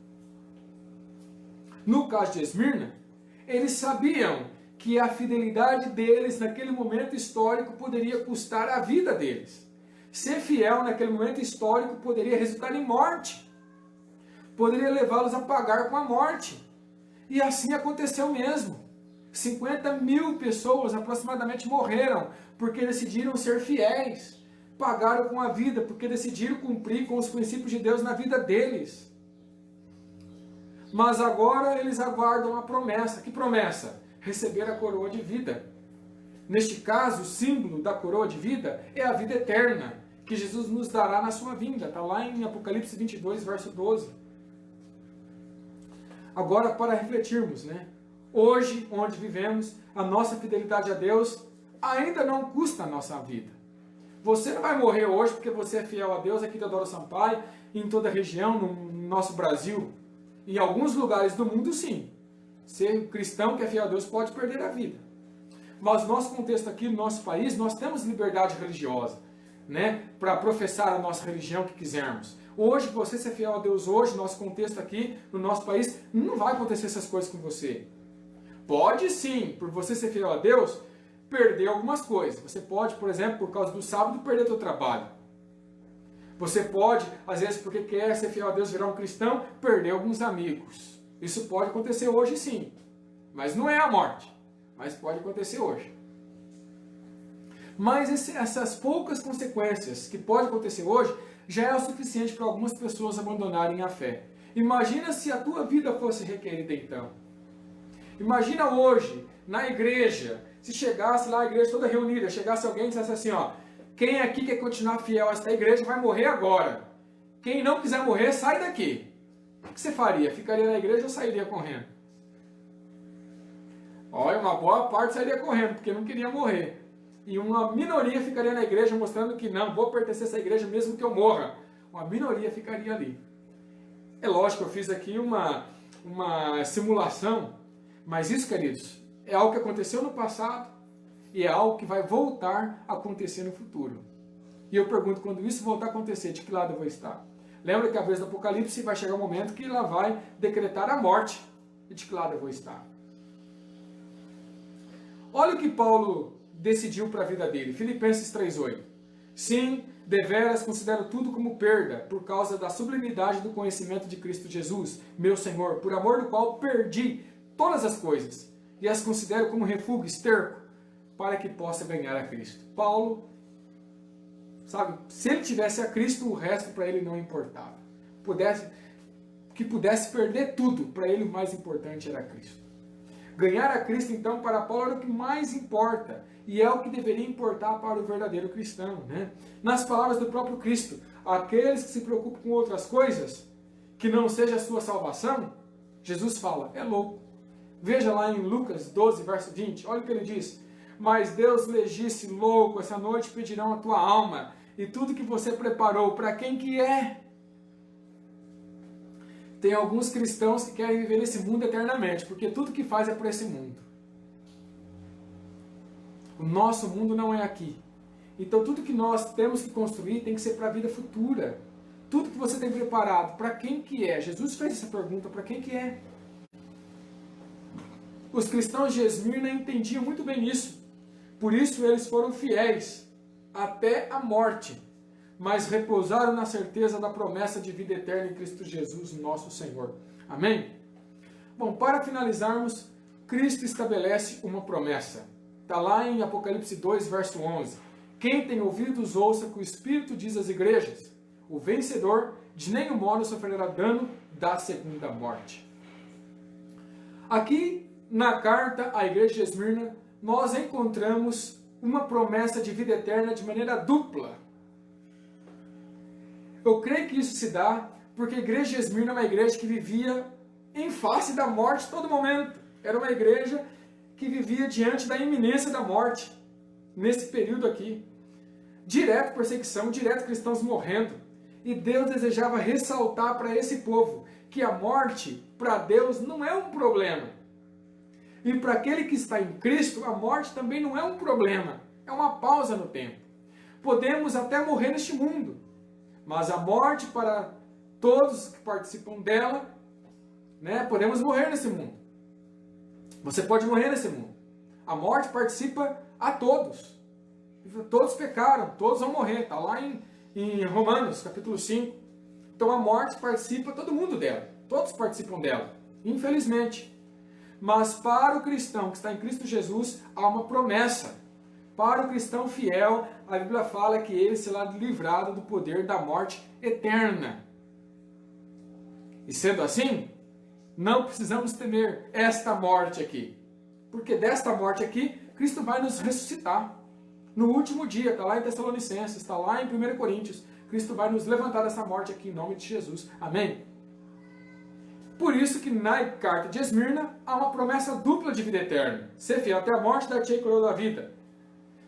No caso de Esmirna, eles sabiam que a fidelidade deles naquele momento histórico poderia custar a vida deles. Ser fiel naquele momento histórico poderia resultar em morte. Poderia levá-los a pagar com a morte. E assim aconteceu mesmo. 50.000 pessoas aproximadamente morreram porque decidiram ser fiéis. Pagaram com a vida porque decidiram cumprir com os princípios de Deus na vida deles. Mas agora eles aguardam a promessa. Que promessa? Receber a coroa de vida. Neste caso, o símbolo da coroa de vida é a vida eterna, que Jesus nos dará na sua vinda. Está lá em Apocalipse 22, verso 12. Agora, para refletirmos, né? Hoje, onde vivemos, a nossa fidelidade a Deus ainda não custa a nossa vida. Você não vai morrer hoje porque você é fiel a Deus aqui da Teodoro Sampaio, em toda a região, no nosso Brasil. Em alguns lugares do mundo, sim. Ser cristão que é fiel a Deus pode perder a vida. Mas no nosso contexto aqui, no nosso país, nós temos liberdade religiosa, né? Para professar a nossa religião que quisermos. Hoje, você ser fiel a Deus hoje, no nosso contexto aqui, no nosso país, não vai acontecer essas coisas com você. Pode sim, por você ser fiel a Deus, perder algumas coisas. Você pode, por exemplo, por causa do sábado, perder seu trabalho. Você pode, às vezes, porque quer ser fiel a Deus, virar um cristão, perder alguns amigos. Isso pode acontecer hoje sim. Mas não é a morte. Mas pode acontecer hoje. Mas essas poucas consequências que podem acontecer hoje, já é o suficiente para algumas pessoas abandonarem a fé. Imagina se a tua vida fosse requerida então. Imagina hoje, na igreja, se chegasse lá a igreja toda reunida, chegasse alguém e dissesse assim, ó, quem aqui quer continuar fiel a esta igreja vai morrer agora. Quem não quiser morrer, sai daqui. O que você faria? Ficaria na igreja ou sairia correndo? Olha, uma boa parte sairia correndo, porque não queria morrer. E uma minoria ficaria na igreja mostrando que não, vou pertencer a essa igreja mesmo que eu morra. Uma minoria ficaria ali. É lógico, eu fiz aqui uma simulação, mas isso, queridos, é algo que aconteceu no passado e é algo que vai voltar a acontecer no futuro. E eu pergunto, quando isso voltar a acontecer, de que lado eu vou estar? Lembra que a vez do Apocalipse vai chegar um momento que ela vai decretar a morte. E de que lado eu vou estar? Olha o que Paulo decidiu para a vida dele. Filipenses 3,8. Sim, deveras considero tudo como perda, por causa da sublimidade do conhecimento de Cristo Jesus, meu Senhor, por amor do qual perdi todas as coisas, e as considero como refúgio, esterco, para que possa ganhar a Cristo. Paulo, sabe, se ele tivesse a Cristo, o resto para ele não importava. Que pudesse perder tudo, para ele o mais importante era Cristo. Ganhar a Cristo, então, para Paulo era o que mais importa, e é o que deveria importar para o verdadeiro cristão, né? Nas palavras do próprio Cristo, aqueles que se preocupam com outras coisas, que não seja a sua salvação, Jesus fala, é louco. Veja lá em Lucas 12, verso 20, olha o que ele diz. Mas Deus lhes disse, louco, essa noite pedirão a tua alma, e tudo que você preparou, para quem que é? Tem alguns cristãos que querem viver nesse mundo eternamente, porque tudo que faz é por esse mundo. O nosso mundo não é aqui. Então tudo que nós temos que construir tem que ser para a vida futura. Tudo que você tem preparado, para quem que é? Jesus fez essa pergunta, para quem que é? Os cristãos de Esmirna entendiam muito bem isso. Por isso eles foram fiéis até a morte, mas repousaram na certeza da promessa de vida eterna em Cristo Jesus, nosso Senhor. Amém? Bom, para finalizarmos, Cristo estabelece uma promessa. Está lá em Apocalipse 2, verso 11. Quem tem ouvidos, ouça o que o Espírito diz às igrejas. O vencedor de nenhum modo sofrerá dano da segunda morte. Aqui na carta à igreja de Esmirna, nós encontramos uma promessa de vida eterna de maneira dupla. Eu creio que isso se dá porque a igreja de Esmirna é uma igreja que vivia em face da morte todo momento. Era uma igreja que vivia diante da iminência da morte, nesse período aqui. Direto perseguição, direto cristãos morrendo. E Deus desejava ressaltar para esse povo que a morte, para Deus, não é um problema. E para aquele que está em Cristo, a morte também não é um problema. É uma pausa no tempo. Podemos até morrer neste mundo, mas a morte para todos que participam dela, né, podemos morrer nesse mundo. Você pode morrer nesse mundo. A morte participa a todos. Todos pecaram, todos vão morrer. Está lá em Romanos, capítulo 5. Então a morte participa todo mundo dela. Todos participam dela, infelizmente. Mas para o cristão que está em Cristo Jesus, há uma promessa. Para o cristão fiel, a Bíblia fala que ele será livrado do poder da morte eterna. E sendo assim, não precisamos temer esta morte aqui. Porque desta morte aqui, Cristo vai nos ressuscitar. No último dia, está lá em Tessalonicenses, está lá em 1 Coríntios. Cristo vai nos levantar dessa morte aqui em nome de Jesus. Amém? Por isso que na carta de Esmirna há uma promessa dupla de vida eterna. Ser fiel até a morte, dar-te a coroa da vida.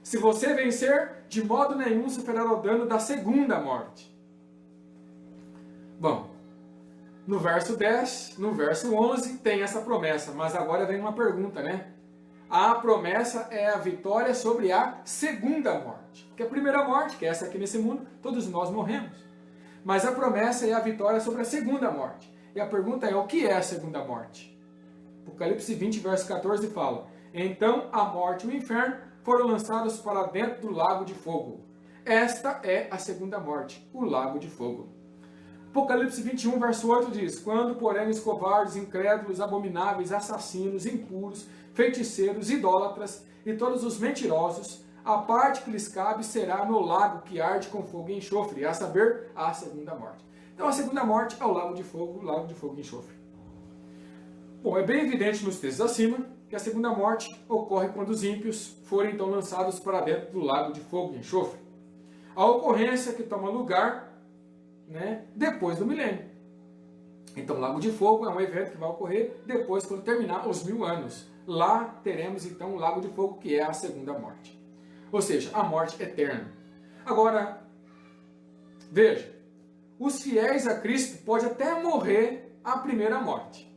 Se você vencer, de modo nenhum sofrerá o dano da segunda morte. Bom, no verso 10, no verso 11 tem essa promessa, mas agora vem uma pergunta, né? A promessa é a vitória sobre a segunda morte. Porque a primeira morte, que é essa aqui nesse mundo, todos nós morremos. Mas a promessa é a vitória sobre a segunda morte. E a pergunta é, o que é a segunda morte? Apocalipse 20, verso 14 fala: então a morte e o inferno foram lançados para dentro do lago de fogo. Esta é a segunda morte, o lago de fogo. Apocalipse 21, verso 8 diz: quando, porém, os covardes, incrédulos, abomináveis, assassinos, impuros, feiticeiros, idólatras e todos os mentirosos, a parte que lhes cabe será no lago que arde com fogo e enxofre, a saber, a segunda morte. Então a segunda morte é o lago de fogo e enxofre. Bom, é bem evidente nos textos acima que a segunda morte ocorre quando os ímpios forem então lançados para dentro do lago de fogo e enxofre. A ocorrência que toma lugar, né, depois do milênio. Então o lago de fogo é um evento que vai ocorrer depois, quando terminar os 1000 anos. Lá teremos então o lago de fogo, que é a segunda morte. Ou seja, a morte eterna. Agora, veja, os fiéis a Cristo podem até morrer a primeira morte.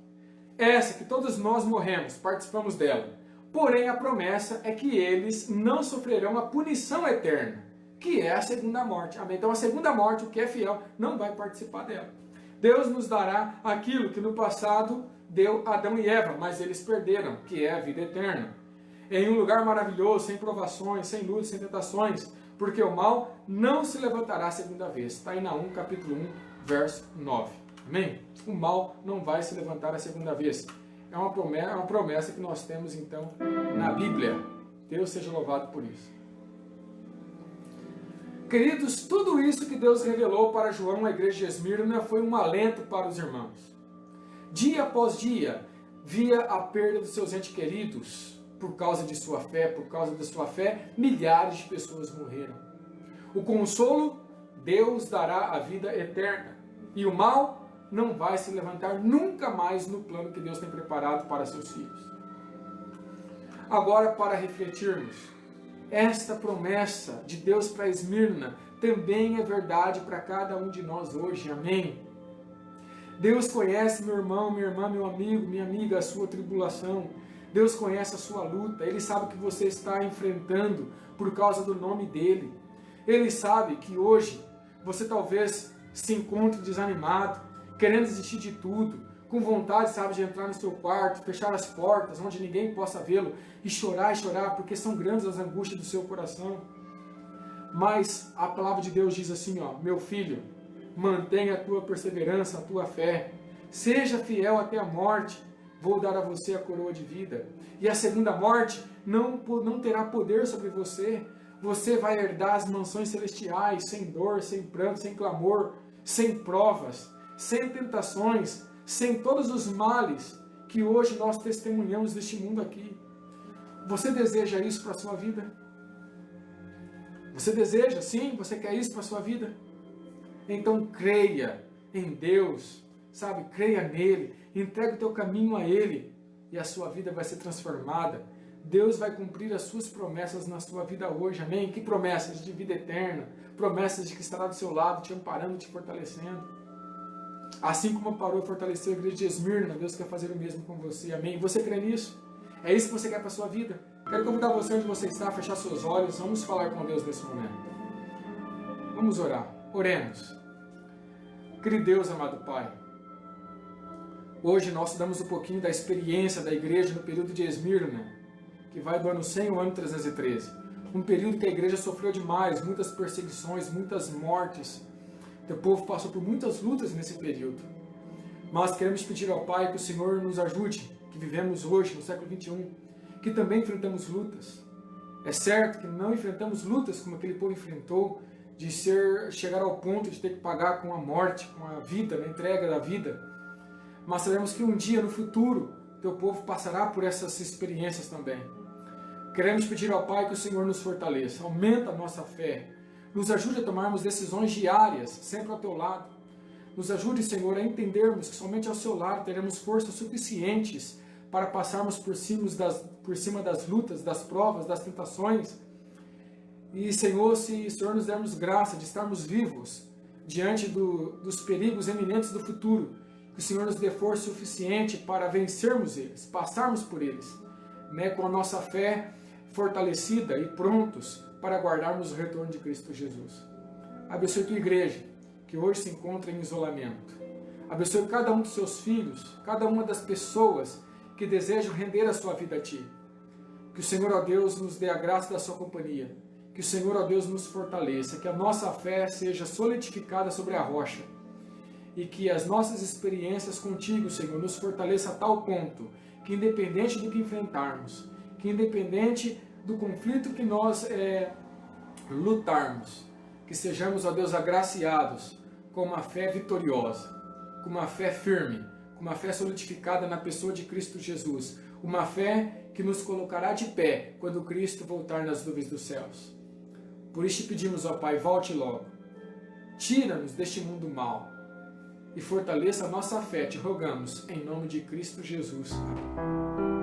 Essa que todos nós morremos, participamos dela. Porém, a promessa é que eles não sofrerão a punição eterna, que é a segunda morte. Amém? Então a segunda morte, o que é fiel, não vai participar dela. Deus nos dará aquilo que no passado deu Adão e Eva, mas eles perderam, que é a vida eterna. Em um lugar maravilhoso, sem provações, sem lutas, sem tentações, porque o mal não se levantará a segunda vez. Está em Naum, capítulo 1, verso 9. Amém? O mal não vai se levantar a segunda vez. É uma promessa que nós temos, então, na Bíblia. Deus seja louvado por isso. Queridos, tudo isso que Deus revelou para João na igreja de Esmirna foi um alento para os irmãos. Dia após dia, via a perda dos seus entes queridos. Por causa de sua fé, por causa da sua fé, milhares de pessoas morreram. O consolo, Deus dará a vida eterna. E o mal não vai se levantar nunca mais no plano que Deus tem preparado para seus filhos. Agora, para refletirmos, esta promessa de Deus para Esmirna também é verdade para cada um de nós hoje. Amém? Deus conhece, meu irmão, minha irmã, meu amigo, minha amiga, a sua tribulação. Deus conhece a sua luta. Ele sabe o que você está enfrentando por causa do nome dEle. Ele sabe que hoje você talvez se encontre desanimado, querendo desistir de tudo, com vontade, sabe, de entrar no seu quarto, fechar as portas, onde ninguém possa vê-lo, e chorar, porque são grandes as angústias do seu coração. Mas a palavra de Deus diz assim, ó, meu filho, mantenha a tua perseverança, a tua fé, seja fiel até a morte, vou dar a você a coroa de vida. E a segunda morte não terá poder sobre você. Você vai herdar as mansões celestiais, sem dor, sem pranto, sem clamor, sem provas, sem tentações, sem todos os males que hoje nós testemunhamos neste mundo aqui. Você deseja isso para a sua vida? Você deseja, sim? Você quer isso para a sua vida? Então creia em Deus, sabe? Creia nele, entregue o teu caminho a Ele e a sua vida vai ser transformada. Deus vai cumprir as suas promessas na sua vida hoje, amém? Que promessas? De vida eterna, promessas de que estará do seu lado, te amparando, te fortalecendo. Assim como amparou e fortaleceu a igreja de Esmirna, Deus quer fazer o mesmo com você, amém? Você crê nisso? É isso que você quer para a sua vida? Quero convidar você onde você está a fechar seus olhos, vamos falar com Deus nesse momento. Vamos orar, oremos. Querido Deus, amado Pai, hoje nós damos um pouquinho da experiência da igreja no período de Esmirna, que vai do ano 100 ao ano 313. Um período que a igreja sofreu demais, muitas perseguições, muitas mortes. O povo passou por muitas lutas nesse período. Mas queremos pedir ao Pai que o Senhor nos ajude, que vivemos hoje, no século 21, que também enfrentamos lutas. É certo que não enfrentamos lutas como aquele povo enfrentou, de chegar ao ponto de ter que pagar com a morte, com a vida, na entrega da vida. Mas sabemos que um dia, no futuro, teu povo passará por essas experiências também. Queremos pedir ao Pai que o Senhor nos fortaleça, aumenta a nossa fé, nos ajude a tomarmos decisões diárias, sempre ao teu lado. Nos ajude, Senhor, a entendermos que somente ao seu lado teremos forças suficientes para passarmos por cima das lutas, das provas, das tentações. E, Senhor, se o Senhor nos dermos graça de estarmos vivos diante dos perigos eminentes do futuro, que o Senhor nos dê força suficiente para vencermos eles, passarmos por eles, né, com a nossa fé fortalecida e prontos para aguardarmos o retorno de Cristo Jesus. Abençoe tua igreja, que hoje se encontra em isolamento. Abençoe cada um dos seus filhos, cada uma das pessoas que desejam render a sua vida a Ti. Que o Senhor, ó Deus, nos dê a graça da sua companhia. Que o Senhor, ó Deus, nos fortaleça. Que a nossa fé seja solidificada sobre a rocha. E que as nossas experiências contigo, Senhor, nos fortaleça a tal ponto que, independente do que enfrentarmos, que independente do conflito que nós lutarmos, que sejamos, ó Deus, agraciados com uma fé vitoriosa, com uma fé firme, com uma fé solidificada na pessoa de Cristo Jesus, uma fé que nos colocará de pé quando Cristo voltar nas nuvens dos céus. Por isso te pedimos, ó Pai, volte logo, tira-nos deste mundo mau e fortaleça a nossa fé, te rogamos, em nome de Cristo Jesus. Amém.